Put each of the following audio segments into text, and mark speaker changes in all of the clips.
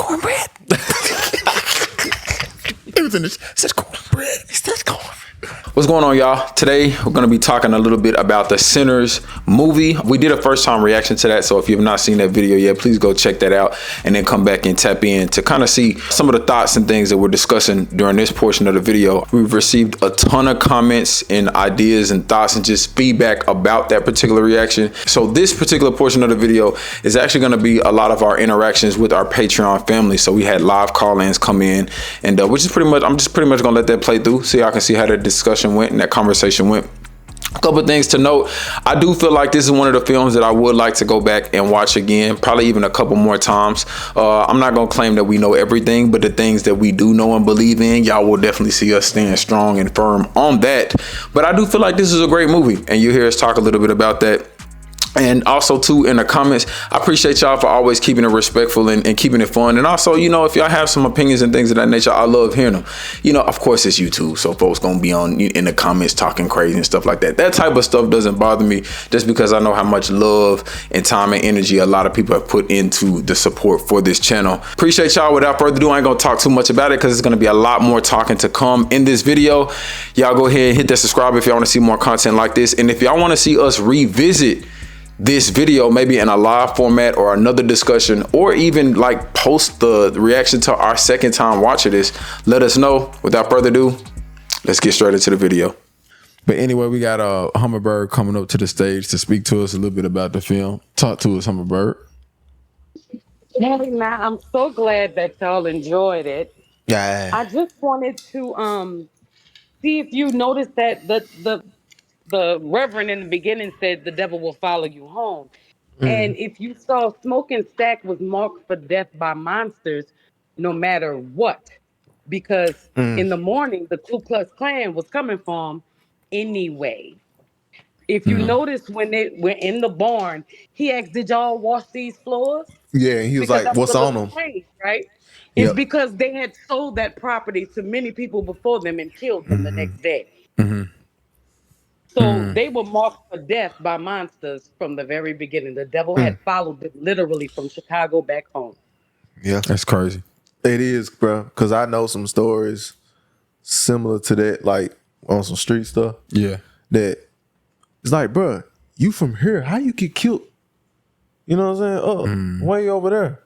Speaker 1: cornbread? It was in this. It says cornbread. It says cornbread. What's going on, y'all? Today, we're going to be talking a little bit about the Sinners movie. We did a first-time reaction to that, so if you have not seen that video yet, please go check that out and then come back and tap in to kind of see some of the thoughts and things that we're discussing during this portion of the video. We've received a ton of comments and ideas and thoughts and just feedback about that particular reaction. So this particular portion of the video is actually going to be a lot of our interactions with our Patreon family. So we had live call-ins come in, and which is pretty much, I'm just pretty much going to let that play through so y'all can see how that discussion went and that conversation went. A couple of things to note. I do feel like this is one of the films that I would like to go back and watch again, probably even a couple more times. I'm not going to claim that we know everything, but the things that we do know and believe in, y'all will definitely see us stand strong and firm on that. But I do feel like this is a great movie, and you'll hear us talk a little bit about that. And also, too, in the comments, I appreciate y'all for always keeping it respectful and keeping it fun. And also, you know, if y'all have some opinions and things of that nature, I love hearing them. You know, of course, it's YouTube, so folks gonna be on in the comments talking crazy and stuff like that. That type of stuff doesn't bother me, just because I know how much love and time and energy a lot of people have put into the support for this channel. Appreciate y'all. Without further ado, I ain't gonna talk too much about it because it's gonna be a lot more talking to come in this video. Y'all go ahead and hit that subscribe if y'all want to see more content like this. And if y'all want to see us revisit this video, maybe in a live format or another discussion, or even like post the reaction to our second time watching this, let us know. Without further ado, let's get straight into the video. But anyway, we got Humber coming up to the stage to speak to us a little bit about the film. Talk to us, Humber.
Speaker 2: Hey, now I'm so glad that y'all enjoyed it.
Speaker 1: Yeah.
Speaker 2: I just wanted to see if you noticed that the reverend in the beginning said the devil will follow you home. And if you saw Smoke and Stack was marked for death by monsters no matter what, because in the morning the Ku Klux Klan was coming for him anyway. If you notice when they were in the barn, he asked, "Did y'all wash these floors?"
Speaker 3: Yeah, he was
Speaker 2: Because
Speaker 3: like,
Speaker 2: that was
Speaker 3: "What's
Speaker 2: a
Speaker 3: on
Speaker 2: little
Speaker 3: them?"
Speaker 2: strange, right? It's
Speaker 3: Yep.
Speaker 2: because they had sold that property to many people before them and killed them the next day. So they were marked for death by monsters from the very beginning. The devil had followed them literally from Chicago back home.
Speaker 3: Yeah,
Speaker 1: That's crazy.
Speaker 3: it is, bro. Because I know some stories similar to that, like on some street stuff.
Speaker 1: Yeah.
Speaker 3: That it's like, bro, you from here? How you get killed? You know what I'm saying? Oh, way over there.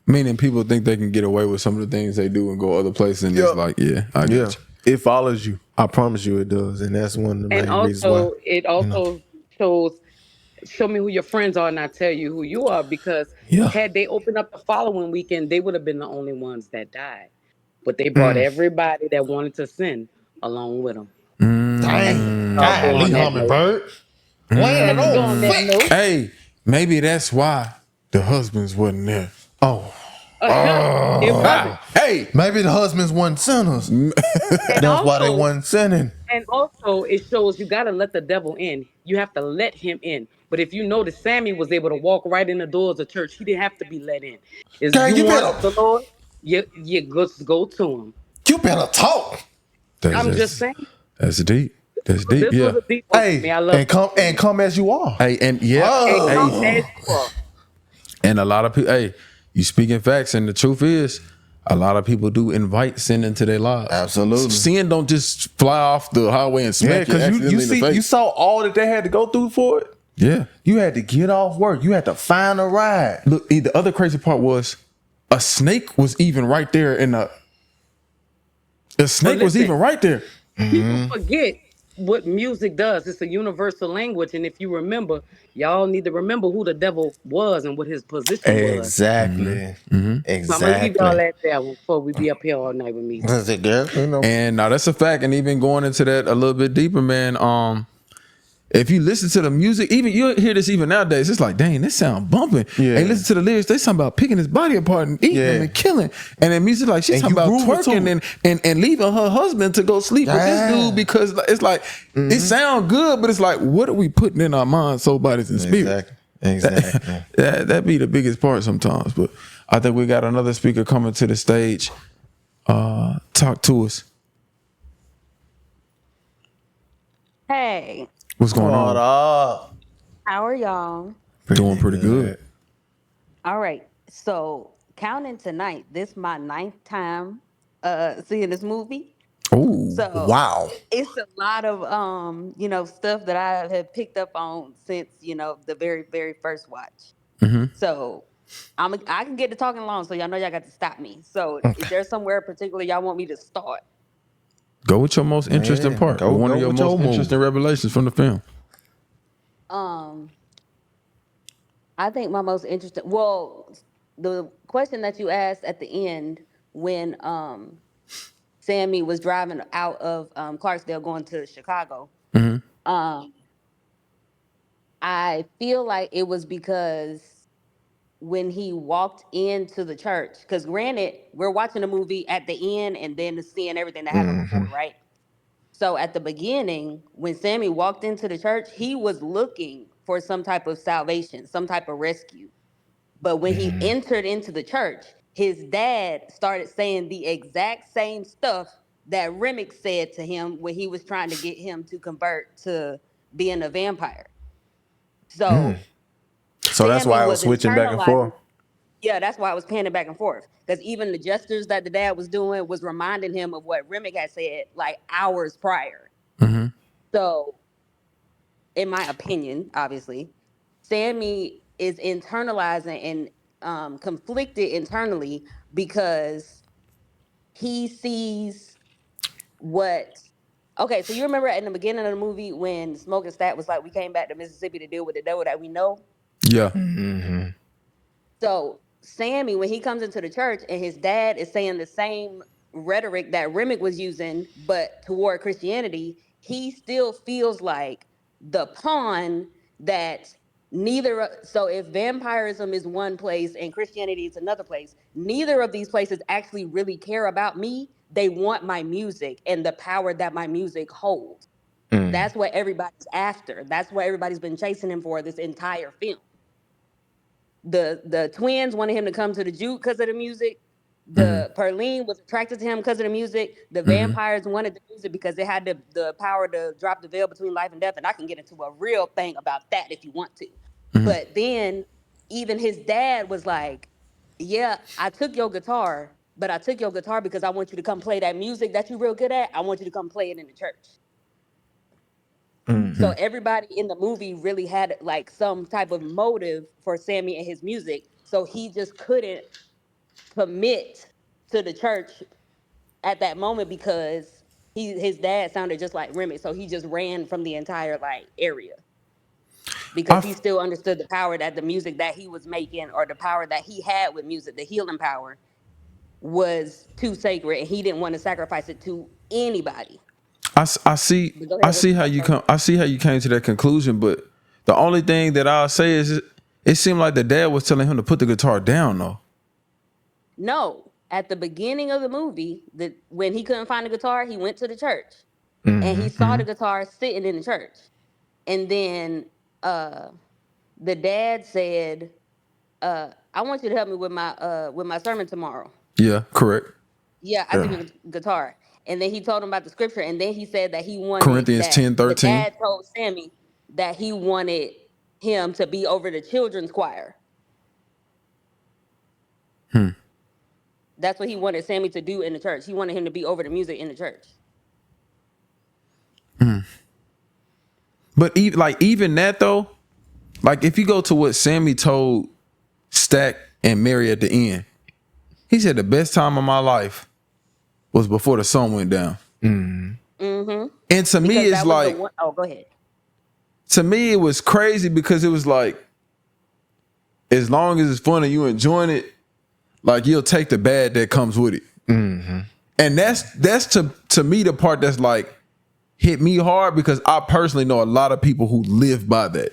Speaker 1: Meaning people think they can get away with some of the things they do and go other places, and it's like, yeah, I get you.
Speaker 3: It follows you. I promise you, it does, and that's one of the main
Speaker 2: And
Speaker 3: reasons why.
Speaker 2: also, it also show me who your friends are and I tell you who you are, because
Speaker 1: Yeah.
Speaker 2: had they opened up the following weekend, they would have been the only ones that died. But they brought everybody that wanted to sin along with them.
Speaker 3: Dang,
Speaker 2: Golly,
Speaker 3: Hummingbird.
Speaker 2: Let's go on that note.
Speaker 1: Hey, maybe that's why the husbands wasn't there.
Speaker 3: Oh,
Speaker 2: It wasn't.
Speaker 1: Hey,
Speaker 3: maybe the husbands wasn't sinners. That's why they wasn't sinning.
Speaker 2: And also, it shows you got to let the devil in. You have to let him in. But if you notice, Sammy was able to walk right in the doors of church. He didn't have to be let in. If
Speaker 3: God,
Speaker 2: you
Speaker 3: you
Speaker 2: want
Speaker 3: better-
Speaker 2: the Lord, you just go to him.
Speaker 3: You better talk.
Speaker 2: I'm just saying.
Speaker 1: That's deep. That's deep.
Speaker 2: This
Speaker 1: Yeah.
Speaker 2: was a deep one for me.
Speaker 3: Hey,
Speaker 2: I love
Speaker 3: and come as you are.
Speaker 1: Hey, and yeah.
Speaker 3: Oh.
Speaker 2: Come
Speaker 1: Hey,
Speaker 2: as you are.
Speaker 1: and a lot of people. Hey, you speaking facts, and the truth is, a lot of people do invite sin into their lives.
Speaker 3: Absolutely.
Speaker 1: Sin don't just fly off the highway and
Speaker 3: Yeah,
Speaker 1: smack you
Speaker 3: because
Speaker 1: accidentally
Speaker 3: you
Speaker 1: in the
Speaker 3: see,
Speaker 1: face.
Speaker 3: you saw all that they had to go through for it.
Speaker 1: Yeah.
Speaker 3: You had to get off work. You had to find a ride.
Speaker 1: Look, the other crazy part was a snake was even right there in the snake was
Speaker 2: listen.
Speaker 1: even right there.
Speaker 2: People forget what music does. It's a universal language. And if you remember, y'all need to remember who the devil was and what his position was.
Speaker 3: Exactly.
Speaker 2: So I'm going to leave y'all
Speaker 3: Exactly.
Speaker 2: at that one before we be up here all night with me.
Speaker 3: That's it, girl. You know.
Speaker 1: And now that's a fact. And even going into that a little bit deeper, man. If you listen to the music, even you hear this even nowadays, it's like, dang, this sound bumping.
Speaker 3: Yeah.
Speaker 1: And listen to the lyrics, they talking about picking his body apart and eating him and killing. And then music like she's
Speaker 3: And
Speaker 1: talking
Speaker 3: you
Speaker 1: about
Speaker 3: grooving
Speaker 1: twerking and leaving her husband to go sleep with this dude, because it's like it sound good, but it's like, what are we putting in our minds, soul, bodies, and spirit?
Speaker 3: Exactly.
Speaker 1: That be the biggest part sometimes. But I think we got another speaker coming to the stage. Talk to us.
Speaker 4: Hey,
Speaker 1: What's going on?
Speaker 4: how are y'all?
Speaker 1: Doing pretty good.
Speaker 4: All right. So counting tonight, this my ninth time seeing this movie.
Speaker 1: Oh,
Speaker 4: So
Speaker 3: Wow.
Speaker 4: it's a lot of stuff that I have picked up on since, the very, very first watch. So I can get to talking long, so y'all know y'all got to stop me. So is there somewhere particular y'all want me to start?
Speaker 1: go with your most interesting
Speaker 3: Man,
Speaker 1: part, or one
Speaker 3: go
Speaker 1: of your
Speaker 3: with your
Speaker 1: most interesting
Speaker 3: movie.
Speaker 1: revelations from the film.
Speaker 4: Um, I think my most interesting. Well, the question that you asked at the end when Sammy was driving out of Clarksdale going to Chicago. Um, I feel like it was because when he walked into the church, because granted, we're watching the movie at the end and then seeing everything that happened before, right? So at the beginning, when Sammy walked into the church, he was looking for some type of salvation, some type of rescue. But when he entered into the church, his dad started saying the exact same stuff that Remick said to him when he was trying to get him to convert to being a vampire. So
Speaker 3: So that's
Speaker 4: Sammy
Speaker 3: why I was
Speaker 4: was
Speaker 3: switching back and forth.
Speaker 4: internalizing. Yeah, that's why I was panning back and forth. Because even the gestures that the dad was doing was reminding him of what Remick had said like hours prior. So, in my opinion, obviously, Sammy is internalizing and conflicted internally because he sees what. Okay, so you remember in the beginning of the movie when Smoking Stat was like, "We came back to Mississippi to deal with the devil that we know."
Speaker 1: Yeah.
Speaker 4: So Sammy, when he comes into the church and his dad is saying the same rhetoric that Remick was using, but toward Christianity, he still feels like the pawn that so if vampirism is one place and Christianity is another place, neither of these places actually really care about me. They want my music and the power that my music holds. That's what everybody's after. That's what everybody's been chasing him for this entire film. The twins wanted him to come to the juke because of the music. The Perline was attracted to him because of the music. The vampires wanted the music because it had the power to drop the veil between life and death. And I can get into a real thing about that if you want to. But then even his dad was like, "Yeah, I took your guitar, but I took your guitar because I want you to come play that music that you're real good at. I want you to come play it in the church." So everybody in the movie really had like some type of motive for Sammy and his music. So he just couldn't commit to the church at that moment because his dad sounded just like Remy. So he just ran from the entire like area
Speaker 1: I
Speaker 4: because he
Speaker 1: f-
Speaker 4: still understood the power that the music that he was making or the power that he had with music, the healing power, was too sacred and he didn't want to sacrifice it to anybody.
Speaker 1: I see
Speaker 4: But go ahead, what you about to say?
Speaker 1: I see how you came to that conclusion, but the only thing that I'll say is it seemed like the dad was telling him to put the guitar down though.
Speaker 4: No, at the beginning of the movie, when he couldn't find the guitar, he went to the church and he saw the guitar sitting in the church. And then the dad said, "I want you to help me with my sermon tomorrow."
Speaker 1: Yeah, correct.
Speaker 4: Yeah, I took your guitar. And then he told him about the scripture. And then he said that he wanted
Speaker 1: Corinthians
Speaker 4: that
Speaker 1: 10:13.
Speaker 4: the dad told Sammy that he wanted him to be over the children's choir. That's what he wanted Sammy to do in the church. He wanted him to be over the music in the church.
Speaker 1: But even that though, like if you go to what Sammy told Stack and Mary at the end, he said the best time of my life was before the sun went down. And to me,
Speaker 4: Because
Speaker 1: it's
Speaker 4: that was the
Speaker 1: like,
Speaker 4: one oh, go ahead.
Speaker 1: to me, it was crazy because it was like, as long as it's fun and you enjoying it, like you'll take the bad that comes with it. And that's to me the part that's like hit me hard because I personally know a lot of people who live by that.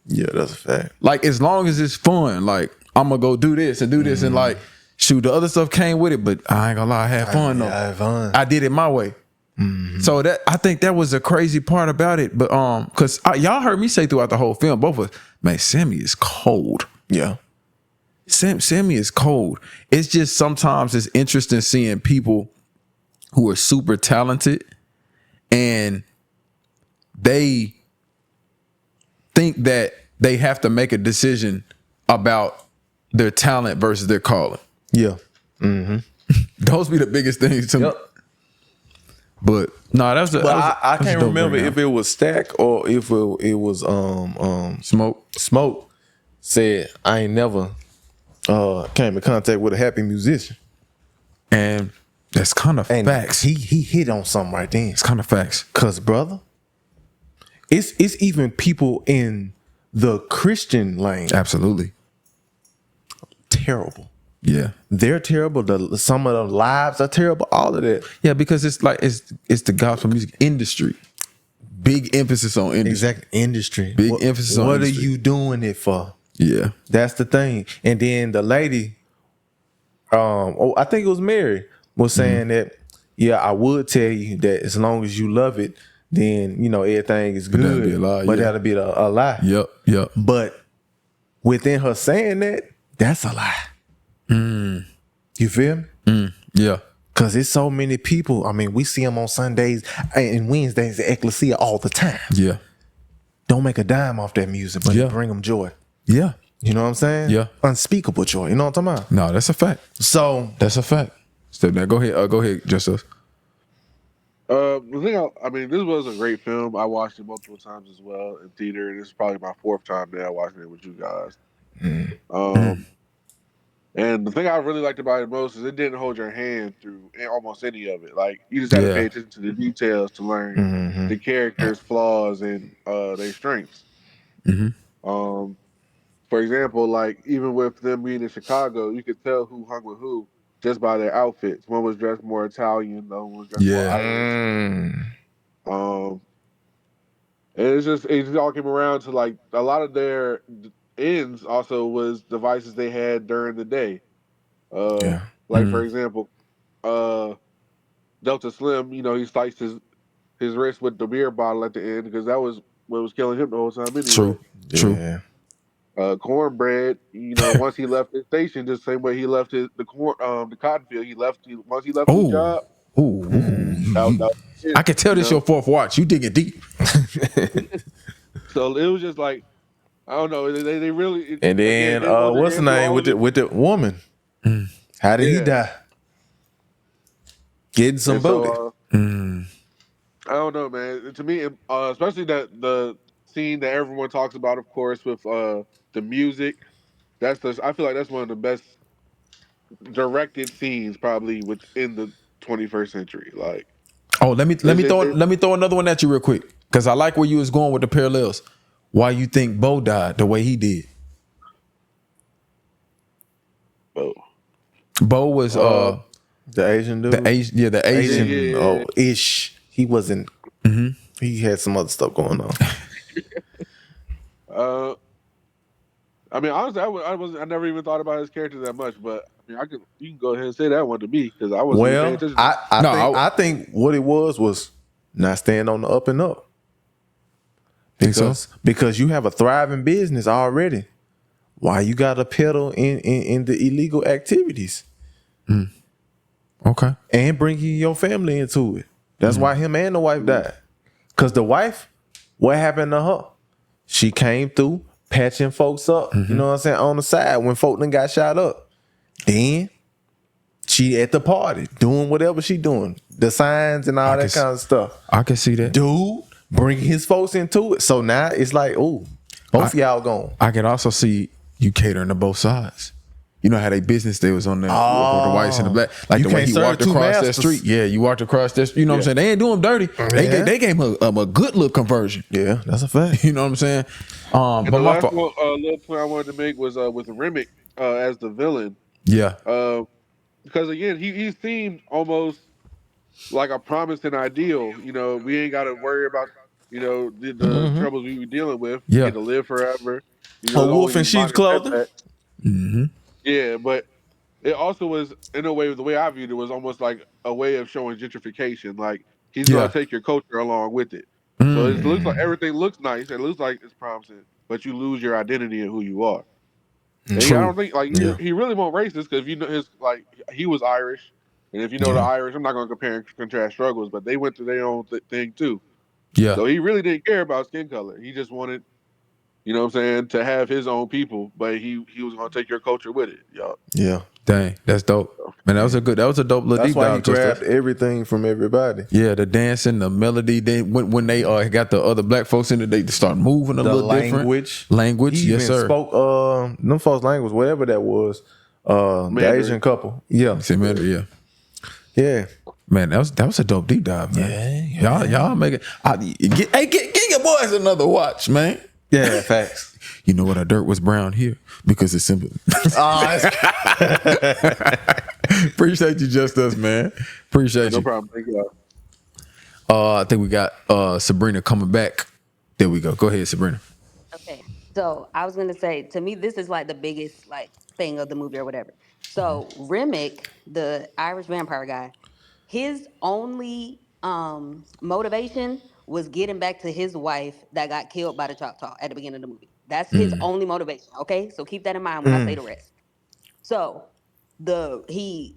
Speaker 3: Yeah, that's a fact.
Speaker 1: Like as long as it's fun, like I'm gonna go do this and do this and like shoot, the other stuff came with it, but I ain't gonna lie, I had fun though.
Speaker 3: I had fun.
Speaker 1: I did it my way. So that I think that was a crazy part about it. But because y'all heard me say throughout the whole film, both of us, man, Sammy is cold.
Speaker 3: Yeah.
Speaker 1: Sammy is cold. It's just sometimes it's interesting seeing people who are super talented and they think that they have to make a decision about their talent versus their calling.
Speaker 3: Yeah. Mm-hmm.
Speaker 1: Those be the biggest things to me.
Speaker 3: Yep.
Speaker 1: But no, that was
Speaker 3: But I can't remember if it was Stack or if it was Smoke said I ain't never came in contact with a happy musician.
Speaker 1: And that's kind of
Speaker 3: And
Speaker 1: facts.
Speaker 3: he hit on something right then.
Speaker 1: It's kind of facts.
Speaker 3: Cause brother, it's even people in the Christian lane
Speaker 1: Absolutely.
Speaker 3: terrible.
Speaker 1: Yeah.
Speaker 3: They're terrible. Some of the lives are terrible. All of that.
Speaker 1: Yeah, because it's like it's the gospel music industry. Big emphasis on industry.
Speaker 3: Exact industry.
Speaker 1: Big emphasis on
Speaker 3: what
Speaker 1: industry.
Speaker 3: are you doing it for?
Speaker 1: Yeah.
Speaker 3: That's the thing. And then the lady, I think it was Mary, was saying that, yeah, I would tell you that as long as you love it, then everything is good.
Speaker 1: that'd be a lie,
Speaker 3: But
Speaker 1: yeah.
Speaker 3: that'll be a lie.
Speaker 1: Yep.
Speaker 3: But within her saying that, that's a lie. You feel me?
Speaker 1: Yeah.
Speaker 3: Because it's so many people. I mean, we see them on Sundays and Wednesdays at Ecclesia all the time.
Speaker 1: Yeah.
Speaker 3: Don't make a dime off that music, but
Speaker 1: Yeah.
Speaker 3: it bring them joy.
Speaker 1: Yeah.
Speaker 3: You know what I'm saying?
Speaker 1: Yeah.
Speaker 3: Unspeakable joy. You know what I'm talking about?
Speaker 1: No, that's a fact.
Speaker 3: So
Speaker 1: That's a fact. Step back. Go ahead, Justice.
Speaker 5: The thing, I mean, this was a great film. I watched it multiple times as well in theater, and this is probably my fourth time now watching it with you guys. And the thing I really liked about it most is it didn't hold your hand through almost any of it. Like, you just had to pay attention to the details to learn the characters' flaws and their strengths. For example, like, even with them being in Chicago, you could tell who hung with who just by their outfits. One was dressed more Italian, the other one was dressed more Irish. And it just all came around to, like, a lot of their ends also was devices they had during the day. Like, for example, Delta Slim, he sliced his wrist with the beer bottle at the end because that was what was killing him the whole time anyway.
Speaker 1: True.
Speaker 3: yeah.
Speaker 5: Cornbread, once he left his station, just the same way he left the cotton field, once he left his job. That was it,
Speaker 1: I can tell this your fourth watch. You digging deep.
Speaker 5: So it was just like, I don't know. They really.
Speaker 3: And then what's the name with the woman? How did he die? Getting some booty.
Speaker 5: I don't know, man. To me, especially the scene that everyone talks about, of course, with the music. I feel like that's one of the best directed scenes probably within the 21st century. Like,
Speaker 1: Oh, let me throw another one at you real quick, because I like where you was going with the parallels. Why you think Bo died the way he did? Bo was
Speaker 3: the Asian dude.
Speaker 1: the Asian.
Speaker 3: Ish. He wasn't. He had some other stuff going on.
Speaker 5: I mean, honestly, I never even thought about his character that much, but I mean, you can go ahead and say that one to me because I wasn't paying attention.
Speaker 3: I think what it was not staying on the up and up. Because you have a thriving business already. Why you gotta peddle in the illegal activities?
Speaker 1: Okay.
Speaker 3: And bringing your family into it. That's why him and the wife died. Because the wife, what happened to her? She came through patching folks up, you know what I'm saying, on the side when folk done got shot up. Then she at the party doing whatever she doing. The signs and all that kind of stuff.
Speaker 1: I can see that.
Speaker 3: Dude, bring his folks into it. So now it's like, both of y'all gone.
Speaker 1: I can also see you catering to both sides. You know how they business they was on there with the whites and the black. Like the way he walked across that street. Yeah, you walked across that street. You know what I'm saying? They ain't doing him dirty. They gave him a good little conversion.
Speaker 3: Yeah, that's a fact.
Speaker 1: You know what I'm saying?
Speaker 5: And
Speaker 1: But
Speaker 5: the
Speaker 1: my
Speaker 5: last little point I wanted to make was with Remick as the villain.
Speaker 1: Yeah.
Speaker 5: Because again, he seemed almost like a promising ideal. We ain't got to worry about the troubles we were dealing with.
Speaker 1: Yeah.
Speaker 5: Get to live forever.
Speaker 3: A wolf in sheep's clothing.
Speaker 5: Yeah, but it also was, in a way, the way I viewed it was almost like a way of showing gentrification. Like, he's gonna take your culture along with it. So it looks like everything looks nice. It looks like it's promising, but you lose your identity and who you are. And I don't think he really won't racist because he was Irish, and if you know the Irish, I'm not gonna compare and contrast struggles, but they went through their own thing too.
Speaker 1: Yeah.
Speaker 5: So he really didn't care about skin color. He just wanted, you know what I'm saying, to have his own people, but he was gonna take your culture with it, y'all.
Speaker 3: Yeah.
Speaker 1: Dang, that's dope. Man, that was a dope little
Speaker 3: That's
Speaker 1: deep
Speaker 3: why he
Speaker 1: dive. Just
Speaker 3: grabbed everything from everybody.
Speaker 1: yeah, the dancing, the melody. Then when they got the other black folks in it, they start moving a
Speaker 3: The
Speaker 1: little
Speaker 3: language.
Speaker 1: different. Language,
Speaker 3: He
Speaker 1: yes,
Speaker 3: even
Speaker 1: sir.
Speaker 3: spoke them folks' language, whatever that was. The
Speaker 5: Mandarin.
Speaker 3: Asian couple. Yeah.
Speaker 1: See, man, yeah.
Speaker 3: Yeah.
Speaker 1: Man, that was a dope deep dive, man. Y'all make it. Get your boys another watch, man.
Speaker 3: Yeah, facts.
Speaker 1: You know what? Our dirt was brown here because it's simple. Appreciate you, just us, man. Appreciate
Speaker 5: No
Speaker 1: you.
Speaker 5: problem. Thank you.
Speaker 1: I think we got Sabrina coming back. There we go. Go ahead, Sabrina.
Speaker 4: Okay. So I was gonna say, to me, this is like the biggest like thing of the movie or whatever. So Remick, the Irish vampire guy, his only motivation was getting back to his wife that got killed by the Choctaw at the beginning of the movie. That's his only motivation. Okay, so keep that in mind when I say the rest. So he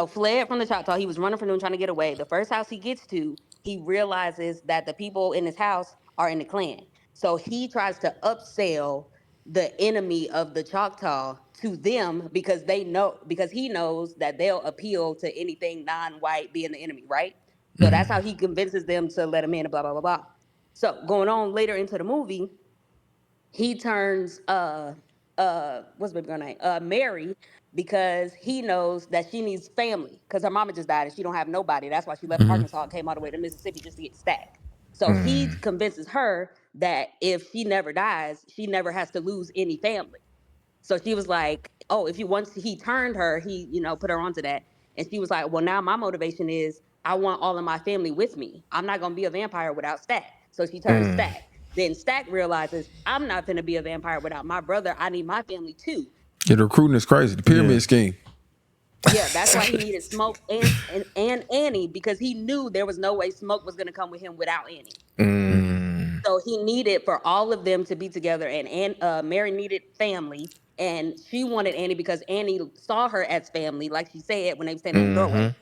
Speaker 4: fled from the Choctaw. He was running from them, trying to get away. The first house he gets to, he realizes that the people in his house are in the Klan. So he tries to upsell the enemy of the Choctaw to them because he knows that they'll appeal to anything non-white being the enemy, right? So that's how he convinces them to let him in and blah blah blah blah. So going on later into the movie, he turns what's the baby girl name? Mary, because he knows that she needs family because her mama just died and she don't have nobody. That's why she left Arkansas and came all the way to Mississippi just to get stacked. So he convinces her that if she never dies, she never has to lose any family. So she was like, "Oh, if you once he turned her, he put her onto that." And she was like, "Well, now my motivation is I want all of my family with me. I'm not gonna be a vampire without Stack." So she turns Stack. Then Stack realizes I'm not gonna be a vampire without my brother. I need my family too.
Speaker 1: Yeah, the recruiting is crazy. The pyramid scheme.
Speaker 4: Yeah, that's why he needed Smoke and Annie, because he knew there was no way Smoke was gonna come with him without Annie. So he needed for all of them to be together, and Mary needed family, and she wanted Annie because Annie saw her as family, like she said when they were standing in the doorway.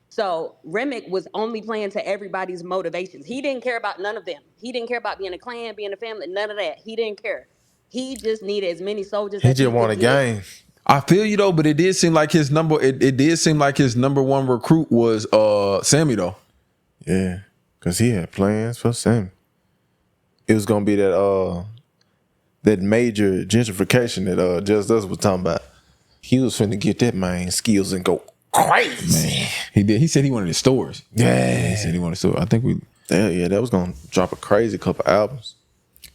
Speaker 4: So Remick was only playing to everybody's motivations. He didn't care about none of them. He didn't care about being a clan, being a family, none of that. He didn't care. He just needed as many soldiers
Speaker 3: He
Speaker 4: as
Speaker 3: just
Speaker 4: he
Speaker 3: won
Speaker 4: could
Speaker 3: a
Speaker 4: get.
Speaker 3: game.
Speaker 1: I feel you though, but it did seem like his number. It did seem like his number one recruit was Sammy though.
Speaker 3: Yeah. Because he had plans for Sammy. It was gonna be that major gentrification that Just Us was talking about. He was finna get that man skills and go crazy.
Speaker 1: He did. He said he wanted his stores.
Speaker 3: Yeah.
Speaker 1: He said he wanted stores. I think we.
Speaker 3: Yeah, that was gonna drop a crazy couple albums.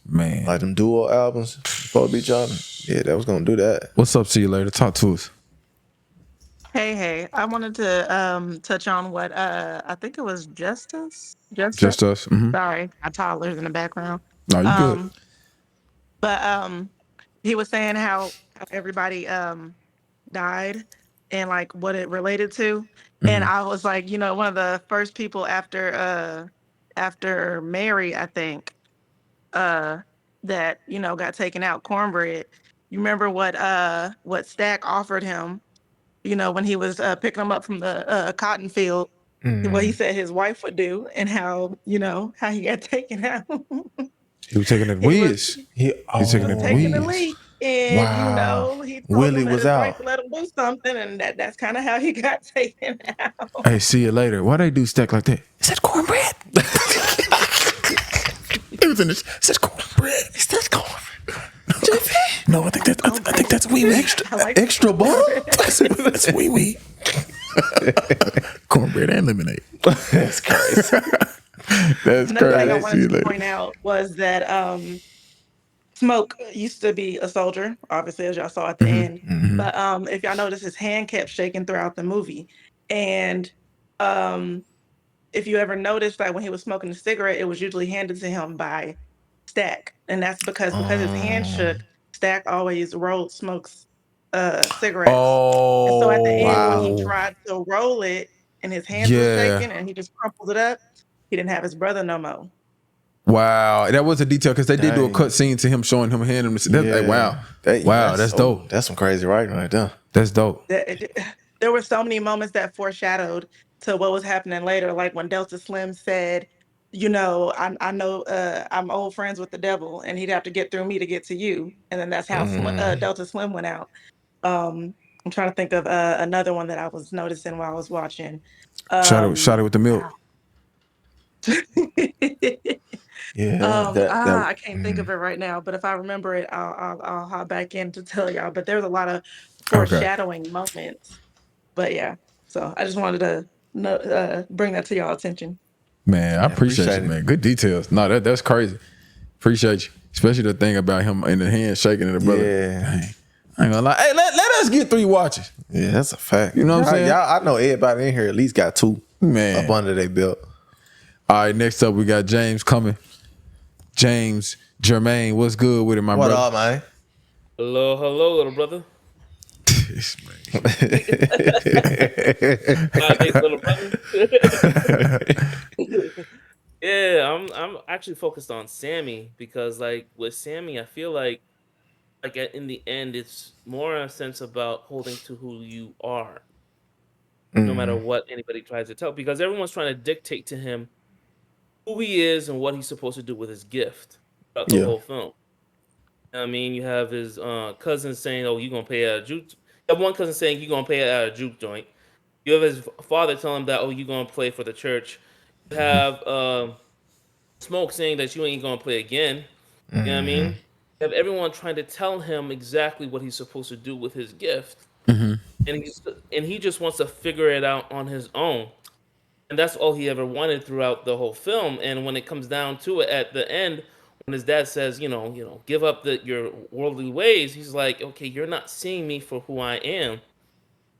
Speaker 1: Man,
Speaker 3: Like them duo albums supposed to be dropping. Yeah, that was gonna do that.
Speaker 1: what's up? See you later. Talk to us.
Speaker 6: Hey, I wanted to touch on what I think it was Justice.
Speaker 1: Just us. Mm-hmm.
Speaker 6: Sorry, my toddler's in the background.
Speaker 1: No, you good.
Speaker 6: Um, but he was saying how everybody died and like what it related to. And I was like, one of the first people after Mary, I think, that, got taken out, Cornbread. You remember what Stack offered him, when he was picking him up from the cotton field, what he said his wife would do and how he got taken out.
Speaker 1: He was taking it
Speaker 6: He was-
Speaker 1: whiz.
Speaker 3: He
Speaker 1: taking it
Speaker 6: taking the
Speaker 1: Weeds.
Speaker 6: leak. And
Speaker 3: Wow.
Speaker 6: he told
Speaker 3: Willie
Speaker 6: him that
Speaker 3: was
Speaker 6: his wife
Speaker 3: out.
Speaker 6: let him do something, and that's kind of how he got taken out.
Speaker 1: Hey, see you later. Why they do stack like that? Is that cornbread? It was in this. Is that cornbread? Is that cornbread? No, I think that's wee wee. Extra butter. That's wee wee. Cornbread and lemonade.
Speaker 3: That's crazy.
Speaker 1: That's
Speaker 6: Another thing I
Speaker 1: crazy. See you
Speaker 6: wanted to
Speaker 1: later.
Speaker 6: point out was that Smoke used to be a soldier, obviously, as y'all saw at the end. But if y'all notice, his hand kept shaking throughout the movie. And if you ever noticed that when he was smoking a cigarette, it was usually handed to him by Stack. And that's because his hand shook, Stack always rolled Smoke's cigarettes. And so at the end, when he
Speaker 1: Oh,
Speaker 6: tried to roll it and his hands were
Speaker 1: yeah.
Speaker 6: shaking and he just crumpled it up, he didn't have his brother no more.
Speaker 1: Wow, that was a detail because they did do a
Speaker 3: Dang.
Speaker 1: cut scene to him showing him handing him. That's like, wow, that's dope.
Speaker 3: That's some crazy writing right there.
Speaker 1: That's dope.
Speaker 6: There were so many moments that foreshadowed to what was happening later, like when Delta Slim said, I know I'm old friends with the devil, and he'd have to get through me to get to you, and then that's how Delta Slim went out. I'm trying to think of another one that I was noticing while I was watching.
Speaker 1: Shot it with the milk.
Speaker 3: Yeah,
Speaker 6: I can't think of it right now, but if I remember it, I'll hop back in to tell y'all. But there's a lot of foreshadowing moments. But yeah, so I just wanted to bring that to y'all attention.
Speaker 1: Man, I appreciate you, man. Good details. No, that's crazy. Appreciate you. Especially the thing about him in the hand shaking at the brother.
Speaker 3: Yeah.
Speaker 1: Dang. I ain't gonna lie. Hey, let us get 3 watches.
Speaker 3: Yeah, that's a fact.
Speaker 1: You know what I'm saying?
Speaker 3: Y'all, I know everybody in here at least got 2 up under their belt.
Speaker 1: All right, next up we got James coming. James Jermaine, what's good with it, my brother?
Speaker 3: What up, man?
Speaker 7: Hello, little brother.
Speaker 1: This man.
Speaker 7: Thanks, little brother. Yeah, I'm actually focused on Sammy because, like, with Sammy, I feel like in the end, it's more a sense about holding to who you are, no matter what anybody tries to tell, because everyone's trying to dictate to him who he is and what he's supposed to do with his gift throughout the whole film. I mean, you have his cousin saying, "Oh, you gonna pay at a juke." You have one cousin saying, "You gonna pay at a juke joint." You have his father telling him that, "Oh, you gonna play for the church." You have Smoke saying that you ain't gonna play again. You know what I mean? You have everyone trying to tell him exactly what he's supposed to do with his gift, and he just wants to figure it out on his own. And that's all he ever wanted throughout the whole film. And when it comes down to it, at the end, when his dad says, give up your worldly ways, he's like, okay, you're not seeing me for who I am.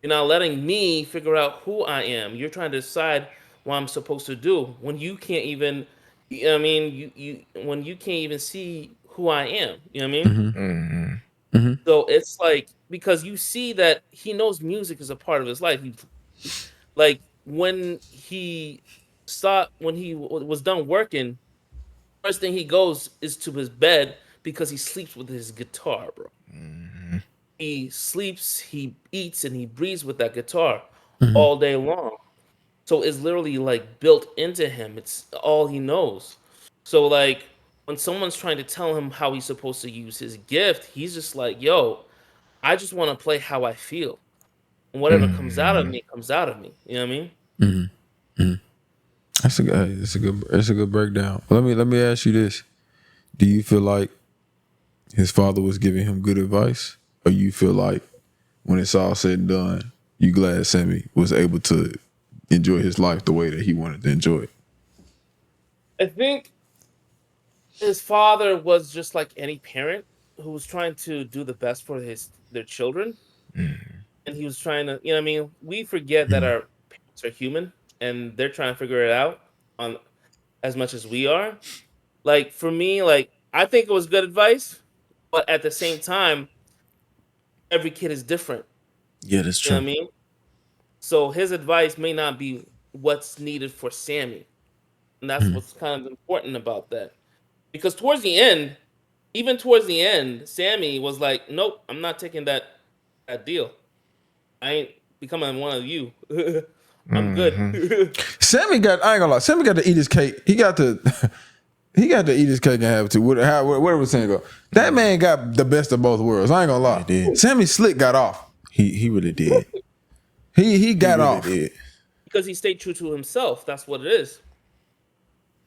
Speaker 7: You're not letting me figure out who I am. You're trying to decide what I'm supposed to do when you can't even. I mean, when you can't even see who I am. You know what I mean? So it's like, because you see that he knows music is a part of his life. Like when he was done working, first thing he goes is to his bed because he sleeps with his guitar, bro. He sleeps, he eats, and he breathes with that guitar all day long. So it's literally like built into him. It's all he knows. So like when someone's trying to tell him how he's supposed to use his gift, he's just like, yo, I just want to play how I feel. And whatever comes out of me comes out of me. You know what I mean?
Speaker 1: It's a good breakdown. Let me ask you this: do you feel like his father was giving him good advice, or you feel like when it's all said and done, you glad Sammy was able to enjoy his life the way that he wanted to enjoy it?
Speaker 7: I think his father was just like any parent who was trying to do the best for their children. And he was trying to, you know what I mean? We forget that our parents are human and they're trying to figure it out on as much as we are. Like for me, like I think it was good advice, but at the same time, every kid is different.
Speaker 3: Yeah, that's
Speaker 7: You know
Speaker 3: true.
Speaker 7: what I mean? So his advice may not be what's needed for Sammy. And that's what's kind of important about that. Because even towards the end, Sammy was like, "Nope, I'm not taking that deal. I ain't becoming one of you. I'm good."
Speaker 1: Sammy got, I ain't gonna lie, Sammy got to eat his cake. He got to eat his cake and have it too. Whatever the saying go. That man got the best of both worlds. I ain't gonna lie.
Speaker 3: He did.
Speaker 1: Sammy Slick got off.
Speaker 3: He really did.
Speaker 1: He got
Speaker 3: really
Speaker 1: off.
Speaker 3: Did.
Speaker 7: Because he stayed true to himself. That's what it is.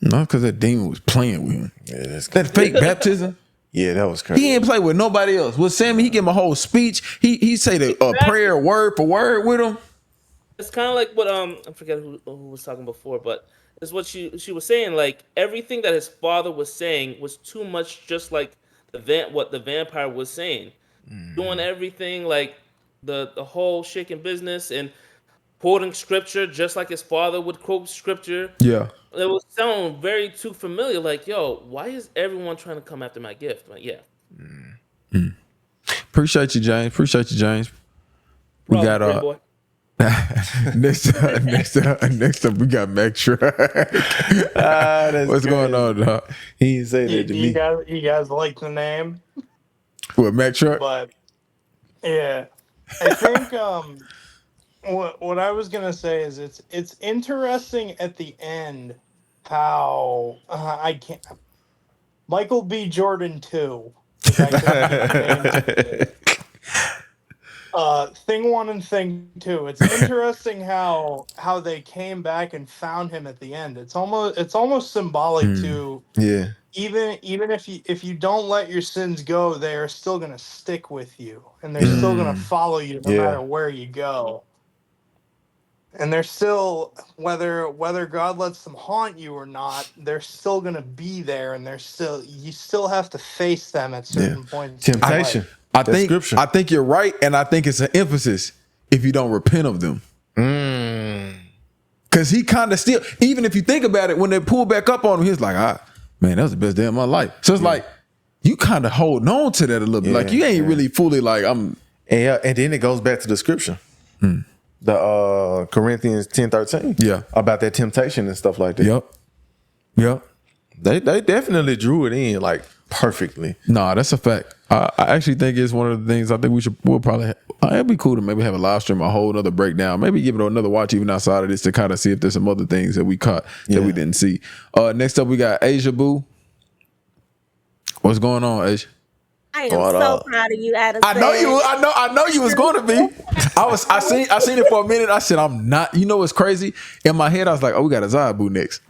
Speaker 1: No, because that demon was playing with him.
Speaker 3: Yeah, that's
Speaker 1: That fake baptism.
Speaker 3: Yeah, that was crazy.
Speaker 1: He ain't play with nobody else. With Sammy, he give him a whole speech. He say the prayer word for word with him.
Speaker 7: It's kind of like what I forget who was talking before, but it's what she was saying. Like everything that his father was saying was too much, just like what the vampire was saying, doing everything like the whole shaking business and quoting scripture, just like his father would quote scripture.
Speaker 1: Yeah.
Speaker 7: It was sounding very too familiar. Like, yo, why is everyone trying to come after my gift? Like, yeah.
Speaker 1: Appreciate you, James. We
Speaker 7: Bro,
Speaker 1: got
Speaker 7: great boy.
Speaker 1: next up we got Mac Truck. What's going on, dog?
Speaker 3: He didn't say that to me.
Speaker 8: You guys like the name,
Speaker 1: What, Mac Truck?
Speaker 8: but yeah, I think what I was gonna say is it's interesting at the end how I can't Michael B. Jordan 2. 'Cause I couldn't get the name. Thing one and thing two. It's interesting how they came back and found him at the end. It's almost symbolic to
Speaker 3: Yeah.
Speaker 8: even if you don't let your sins go, they are still gonna stick with you, and they're still gonna follow you no matter where you go. And they're still, whether God lets them haunt you or not, they're still gonna be there, and you still have to face them at certain points. In your
Speaker 3: Temptation.
Speaker 8: life.
Speaker 1: I think you're right, and I think it's an emphasis if you don't repent of them. Cause he kind of still, even if you think about it, when they pull back up on him, he's like, man, that was the best day of my life. So it's like you kind of hold on to that a little bit. Like you ain't really fully like I'm.
Speaker 3: And then it goes back to the scripture. The Corinthians 10:13.
Speaker 1: Yeah.
Speaker 3: About that temptation and stuff like that.
Speaker 1: Yep.
Speaker 3: They definitely drew it in like perfectly.
Speaker 1: Nah, that's a fact. I actually think it's one of the things I think we'll probably it'd be cool to maybe have a live stream, a whole other breakdown, maybe give it another watch even outside of this to kind of see if there's some other things that we caught that we didn't see. Next up we got Asia Boo. What's going on, Asia?
Speaker 9: I am so proud of you, Addison.
Speaker 1: I know you was going to be. I seen it for a minute. I said I'm not. You know what's crazy? In my head I was like, oh, we got a Zaya Boo next.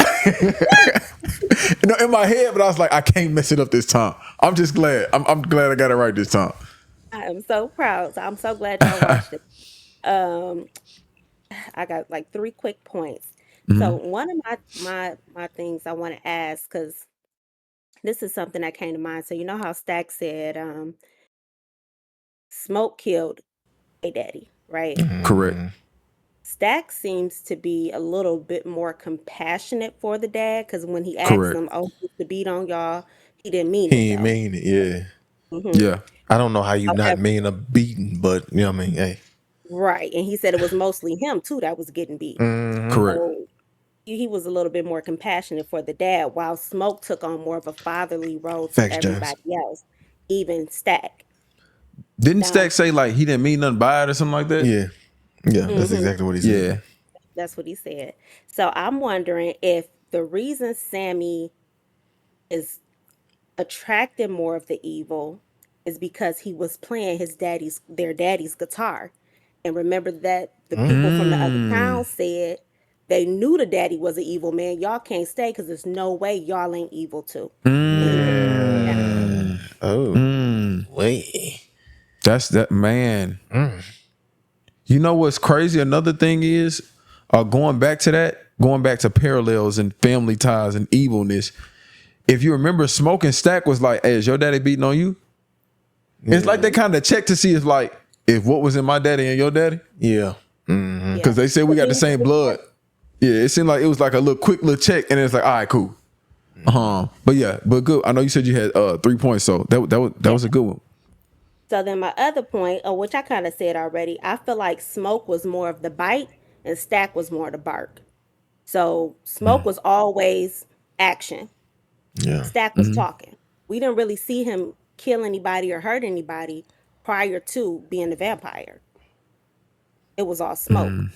Speaker 1: In my head, but I was like, I can't mess it up this time. I'm just glad. I'm glad I got it right this time.
Speaker 9: I am so proud. I'm so glad y'all watched it. I got like 3 quick points. So one of my things I want to ask, because this is something that came to mind. So you know how Stack said Smoke killed a daddy, right?
Speaker 1: Correct.
Speaker 9: Stack seems to be a little bit more compassionate for the dad, because when he asked him, "Oh, who's the beat on y'all?" He didn't mean it.
Speaker 3: He ain't mean it, yeah.
Speaker 1: Yeah.
Speaker 3: I don't know how you not
Speaker 9: However,
Speaker 3: mean a beating, but you know what I mean? Hey.
Speaker 9: right, and he said it was mostly him too that was getting beat.
Speaker 1: Correct.
Speaker 9: So he was a little bit more compassionate for the dad, while Smoke took on more of a fatherly role to
Speaker 3: Thanks, James.
Speaker 9: everybody else, even Stack.
Speaker 1: Didn't
Speaker 9: Now,
Speaker 1: Stack say like he didn't mean nothing by it or something like that?
Speaker 3: Yeah. Yeah, that's exactly what he said.
Speaker 1: Yeah.
Speaker 9: that's what he said. So I'm wondering if the reason Sammy is attracted more of the evil is because he was playing their daddy's guitar. And remember that the people from the other town said they knew the daddy was an evil man. Y'all can't stay because there's no way y'all ain't evil too.
Speaker 3: Oh. Wait.
Speaker 1: That's that man. You know what's crazy? Another thing is going back to parallels and family ties and evilness. If you remember, Smoke and Stack was like, hey, is your daddy beating on you? It's like they kind of check to see if what was in my daddy and your daddy.
Speaker 3: Yeah.
Speaker 1: Because they said we got the same blood. Yeah, it seemed like it was like a quick little check, and it's like, all right, cool. But good. I know you said you had 3 points, so that was a good one.
Speaker 9: So then my other point, which I kind of said already, I feel like Smoke was more of the bite and Stack was more the bark. So Smoke was always action.
Speaker 3: Yeah.
Speaker 9: Stack was talking. We didn't really see him kill anybody or hurt anybody prior to being a vampire. It was all Smoke.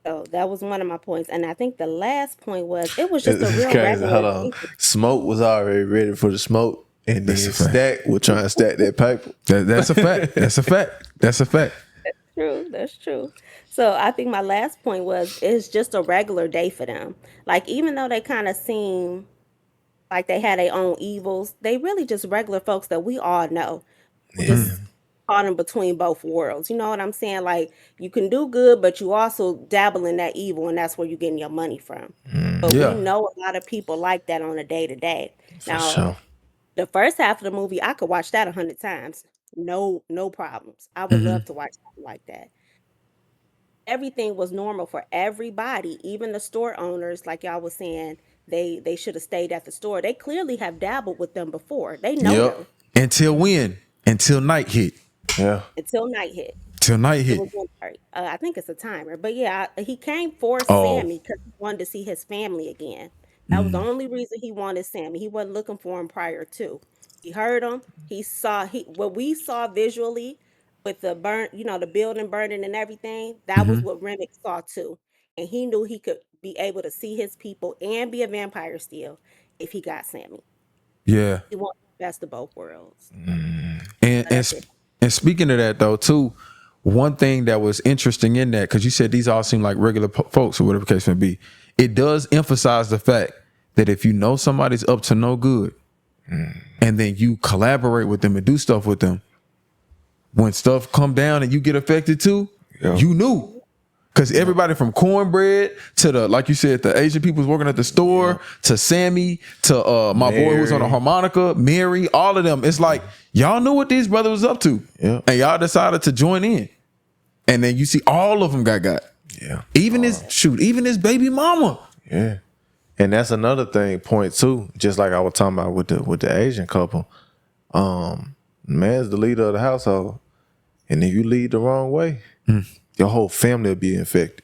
Speaker 9: So that was one of my points. And I think the last point was it was just a
Speaker 3: It's
Speaker 9: real
Speaker 3: crazy.
Speaker 9: regular
Speaker 3: Hold on. Smoke was already ready for the smoke. And then Stack was trying to stack that paper.
Speaker 1: That's a fact. That's a fact. That's a fact.
Speaker 9: True, that's true. So I think my last point was it's just a regular day for them. Like even though they kind of seem like they had their own evils, they really just regular folks that we all know. Just caught in between both worlds. You know what I'm saying? Like you can do good, but you also dabble in that evil, and that's where you're getting your money from. But we know a lot of people like that on a day to day. Now,
Speaker 3: sure.
Speaker 9: the first half of the movie, I could watch that 100 times. No problems. I would love to watch something like that. Everything was normal for everybody, even the store owners, like y'all was saying, they should have stayed at the store. They clearly have dabbled with them before. They know them
Speaker 1: Until when? Until night hit.
Speaker 3: Yeah.
Speaker 9: until night hit.
Speaker 1: Till night
Speaker 9: It
Speaker 1: hit.
Speaker 9: was one part. I think it's a timer, but yeah, he came for Sammy because he wanted to see his family again. That was the only reason he wanted Sammy. He wasn't looking for him prior to. He heard him. He saw what we saw visually with the burn, the building burning and everything. That was what Remick saw too, and he knew he could be able to see his people and be a vampire still if he got Sammy.
Speaker 1: Yeah.
Speaker 9: He wanted the best of both worlds.
Speaker 1: And And speaking of that though, too, one thing that was interesting in that, because you said these all seem like regular folks or whatever the case may be, it does emphasize the fact that if you know somebody's up to no good, and then you collaborate with them and do stuff with them, when stuff come down and you get affected too, you knew. Because everybody from cornbread to the, like you said, the Asian people was working at the store, to Sammy, to my boy who was on a harmonica, Mary, all of them. It's like, y'all knew what these brothers was up to. And y'all decided to join in. And then you see all of them got. Even his baby mama.
Speaker 3: And that's another thing, point too, just like I was talking about with the Asian couple. Man's the leader of the household. And if you lead the wrong way, your whole family will be infected.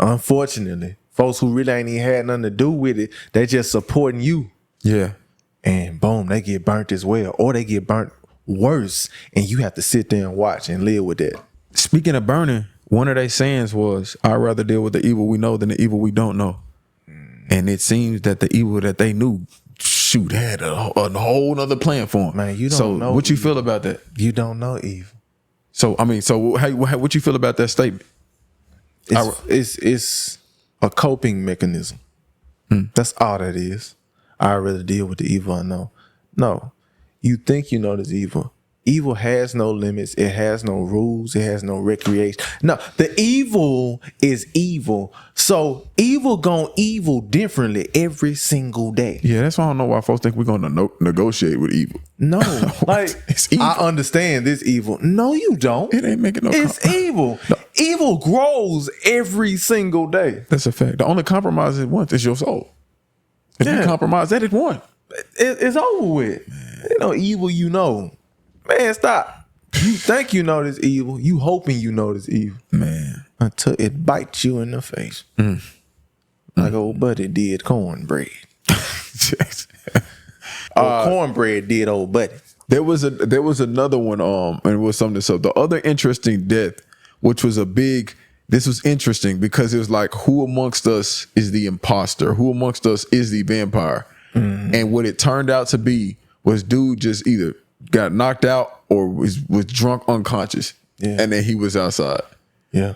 Speaker 3: Unfortunately, folks who really ain't even had nothing to do with it, they just supporting you. And boom, they get burnt as well. Or they get burnt worse. And you have to sit there and watch and live with that.
Speaker 1: Speaking of burning, one of their sayings was, I'd rather deal with the evil we know than the evil we don't know. And it seems that the evil that they knew, had a whole nother plan for them.
Speaker 3: Man, you don't know.
Speaker 1: What you feel about that?
Speaker 3: You don't know evil.
Speaker 1: So, I mean, what you feel about that statement?
Speaker 3: It's a coping mechanism. That's all that is. I'd rather deal with the evil I know. No, you think you know there's evil. Evil has no limits. It has no rules. It has no recreation. No, the evil is evil. So evil gon' evil differently every single day.
Speaker 1: Yeah, that's why I don't know why folks think we're going to negotiate with evil.
Speaker 3: No, like
Speaker 1: it's evil.
Speaker 3: I understand this evil. No, you don't.
Speaker 1: It ain't making no.
Speaker 3: It's evil. No. Evil grows every single day.
Speaker 1: That's a fact. The only compromise it wants is your soul. If you compromise that, it won.
Speaker 3: It's over with. You know, evil, you know. Man, stop. You think you know this evil. You hoping you know this evil.
Speaker 1: Man.
Speaker 3: Until it bites you in the face. Like old buddy did cornbread. Cornbread did old buddy.
Speaker 1: There was another one, and it was something. So the other interesting death, which was this was interesting because it was like, who amongst us is the imposter? Who amongst us is the vampire? And what it turned out to be was dude just either got knocked out or was drunk unconscious. And then he was outside.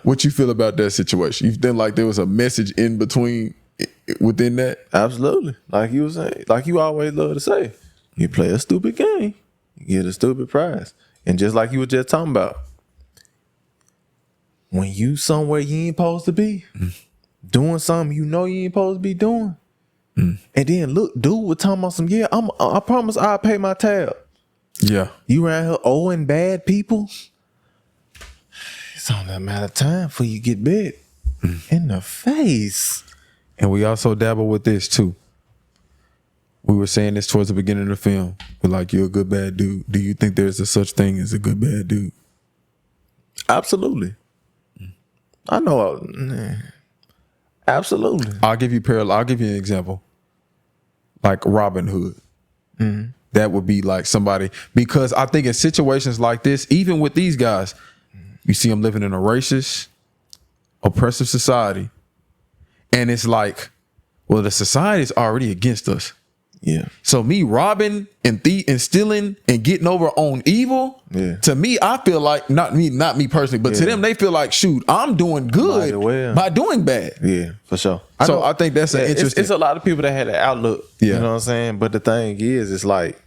Speaker 1: What you feel about that situation? You feel like there was a message in between within that?
Speaker 3: Absolutely. Like you were saying, like you always love to say, you play a stupid game, you get a stupid prize. And just like you were just talking about, when you somewhere you ain't supposed to be, doing something you know you ain't supposed to be doing, and then look, dude was talking about some, I promise I'll pay my tab. You around here owing bad people, it's only a matter of time before you get bit in the face.
Speaker 1: And we also dabble with this too. We were saying this towards the beginning of the film. We're like, you're a good bad dude. Do you think there's a such thing as a good bad dude?
Speaker 3: Absolutely. I know. Absolutely.
Speaker 1: I'll give you an example. Like Robin Hood. That would be like somebody, because I think in situations like this, even with these guys, you see them living in a racist, oppressive society. And it's like, well, the society is already against us. So me robbing and stealing and getting over on evil, to me, I feel like, not me personally, but to them, they feel like, shoot, I'm doing good by doing bad.
Speaker 3: Yeah, for sure.
Speaker 1: I think that's an interesting.
Speaker 3: It's a lot of people that had that outlook. You know what I'm saying? But the thing is, it's like,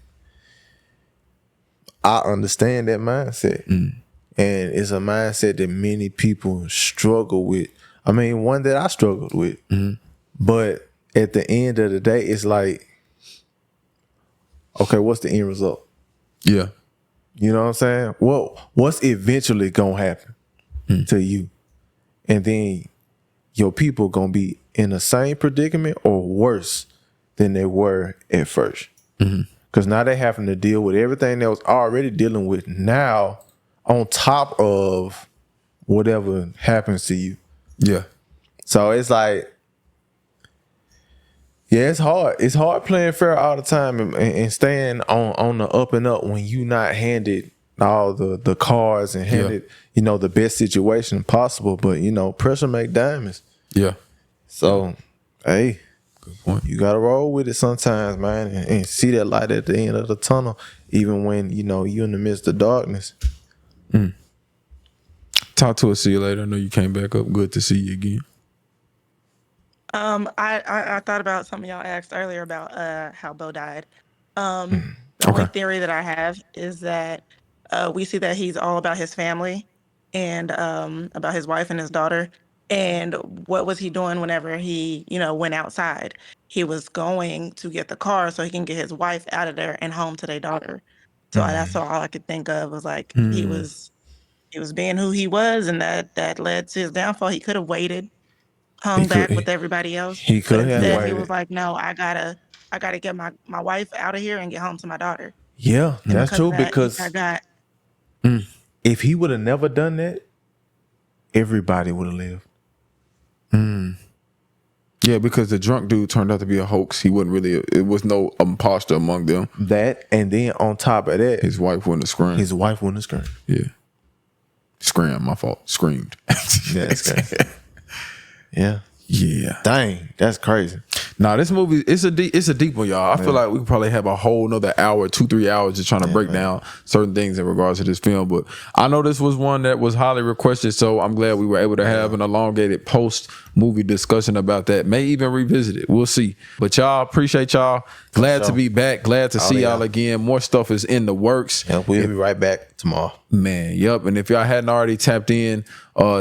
Speaker 3: I understand that mindset. And it's a mindset that many people struggle with. I mean, one that I struggled with. But at the end of the day, it's like, okay, what's the end result? You know what I'm saying? Well, what's eventually gonna happen to you? And then your people gonna be in the same predicament or worse than they were at first. Because now they having to deal with everything they was already dealing with now on top of whatever happens to you. So it's like, it's hard. It's hard playing fair all the time and staying on the up and up when you not handed all the cards and handed, the best situation possible. But, pressure make diamonds. So, hey.
Speaker 1: good point.
Speaker 3: You gotta roll with it sometimes, man, and see that light at the end of the tunnel, even when you in the midst of darkness.
Speaker 1: Talk to us. See you later. I know you came back up. Good to see you again.
Speaker 6: I thought about something y'all asked earlier about how Bo died. The only theory that I have is that we see that he's all about his family and about his wife and his daughter. And what was he doing whenever he, went outside? He was going to get the car so he can get his wife out of there and home to their daughter. So that's all I could think of was like he was being who he was, and that led to his downfall. He could have waited, hung back with everybody else.
Speaker 3: He
Speaker 6: But
Speaker 3: could have
Speaker 6: instead, he
Speaker 3: waited.
Speaker 6: was like, "No, I gotta get my wife out of here and get home to my daughter."
Speaker 3: Yeah,
Speaker 6: And
Speaker 3: that's true.
Speaker 6: of that,
Speaker 3: Because
Speaker 6: I got
Speaker 3: if he would have never done that, everybody would have lived.
Speaker 1: Yeah, because the drunk dude turned out to be a hoax. He wasn't really. It was no imposter among them.
Speaker 3: That, and then on top of that,
Speaker 1: His wife wouldn't have screamed.
Speaker 3: his wife wouldn't have screamed.
Speaker 1: Yeah. Screamed, my fault. Screamed.
Speaker 3: Yeah, that's crazy. Yeah.
Speaker 1: Yeah.
Speaker 3: Dang, that's crazy.
Speaker 1: Nah, this movie, it's a deep one, y'all. I feel like we could probably have a whole nother hour, 2-3 hours just trying to break down certain things in regards to this film. But I know this was one that was highly requested, so I'm glad we were able to have an elongated post-movie discussion about that. May even revisit it. We'll see. But y'all, appreciate y'all. Glad to be back. Glad to see y'all again. More stuff is in the works.
Speaker 3: Yeah, we'll be right back tomorrow.
Speaker 1: Man, yep. And if y'all hadn't already tapped in,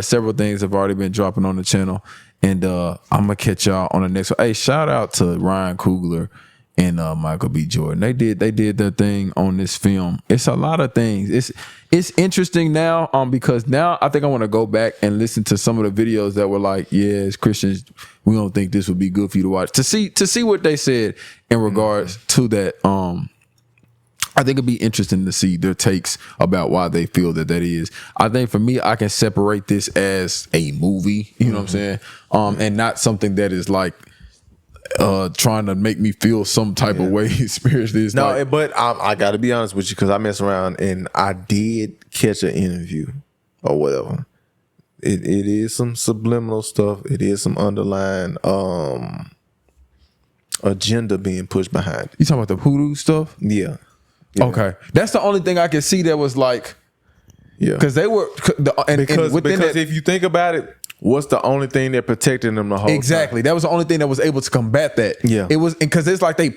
Speaker 1: several things have already been dropping on the channel. And I'm gonna catch y'all on the next one. Hey, shout out to Ryan Coogler and Michael B. Jordan. They did their thing on this film. It's a lot of things. It's interesting now because now I think I want to go back and listen to some of the videos that were like, yeah, as Christians, we don't think this would be good for you to watch. To see what they said in regards to that. I think it'd be interesting to see their takes about why they feel that is. I think for me, I can separate this as a movie, you know what I'm saying? And not something that is like trying to make me feel some type of way spiritually. It's
Speaker 3: No,
Speaker 1: like,
Speaker 3: but I got to be honest with you because I mess around and I did catch an interview or whatever. It is some subliminal stuff. It is some underlying agenda being pushed behind it.
Speaker 1: you talking about the hoodoo stuff?
Speaker 3: Yeah.
Speaker 1: Okay. That's the only thing I can see that was like,
Speaker 3: Yeah.
Speaker 1: because they were,
Speaker 3: Because
Speaker 1: that,
Speaker 3: if you think about it, what's the only thing that protected them the whole
Speaker 1: exactly. That was the only thing that was able to combat that.
Speaker 3: Yeah.
Speaker 1: It was because it's like they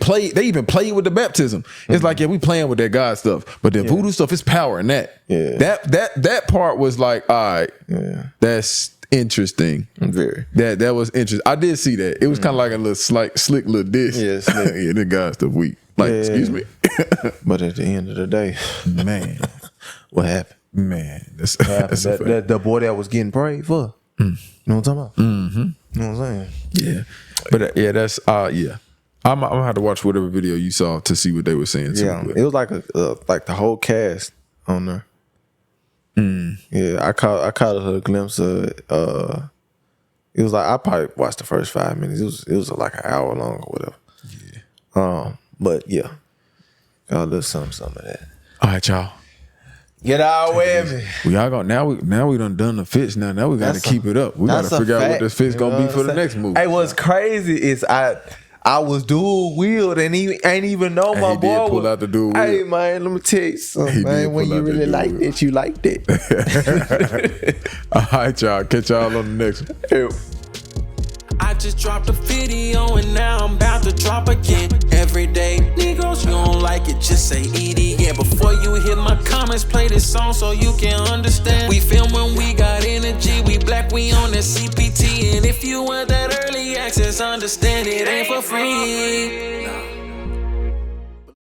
Speaker 1: even played with the baptism. It's like, yeah, we playing with that God stuff. But the voodoo stuff is power in that.
Speaker 3: Yeah.
Speaker 1: That part was like, all right, that's interesting.
Speaker 3: Very.
Speaker 1: That was interesting. I did see that. It was kind of like a little slick little dish.
Speaker 3: Yeah, slick.
Speaker 1: Yeah, the God stuff weak. Like, excuse me.
Speaker 3: But at the end of the day,
Speaker 1: Man.
Speaker 3: what happened?
Speaker 1: Man. That's
Speaker 3: The boy that was getting prayed for. You know what I'm talking about? Mm-hmm. You know what I'm saying?
Speaker 1: Yeah. But that's yeah. I'm gonna have to watch whatever video you saw to see what they were saying too.
Speaker 3: Yeah,
Speaker 1: But
Speaker 3: it was like like the whole cast on there. Yeah, I caught a glimpse of it. It was like I probably watched the first 5 minutes. It was like an hour long or whatever. Yeah. But yeah, got a little something of that.
Speaker 1: all right, y'all.
Speaker 3: Get out with me.
Speaker 1: We all got now we done the fits. Now we got to keep it up. We got to
Speaker 3: That's a
Speaker 1: figure out what
Speaker 3: fact.
Speaker 1: this fit's
Speaker 3: You know
Speaker 1: gonna be
Speaker 3: what
Speaker 1: for
Speaker 3: I'm
Speaker 1: the
Speaker 3: saying?
Speaker 1: next movie.
Speaker 3: Hey, what's crazy is I was dual wheeled and he ain't even know my
Speaker 1: he
Speaker 3: boy.
Speaker 1: did pull out the dual wheel.
Speaker 3: Hey man, let me tell you something,
Speaker 1: He did
Speaker 3: man. When
Speaker 1: pull
Speaker 3: you
Speaker 1: out the
Speaker 3: really
Speaker 1: dual
Speaker 3: like
Speaker 1: wheel.
Speaker 3: it, you liked it.
Speaker 1: All right, y'all. Catch y'all on the next one.
Speaker 10: I just dropped a video and now I'm about to drop again. Every day, Negroes, you don't like it, just say ED. Yeah, before you hit my comments, play this song so you can understand. We film when we got energy, we black, we on that CPT. And if you want that early access, understand it ain't for free.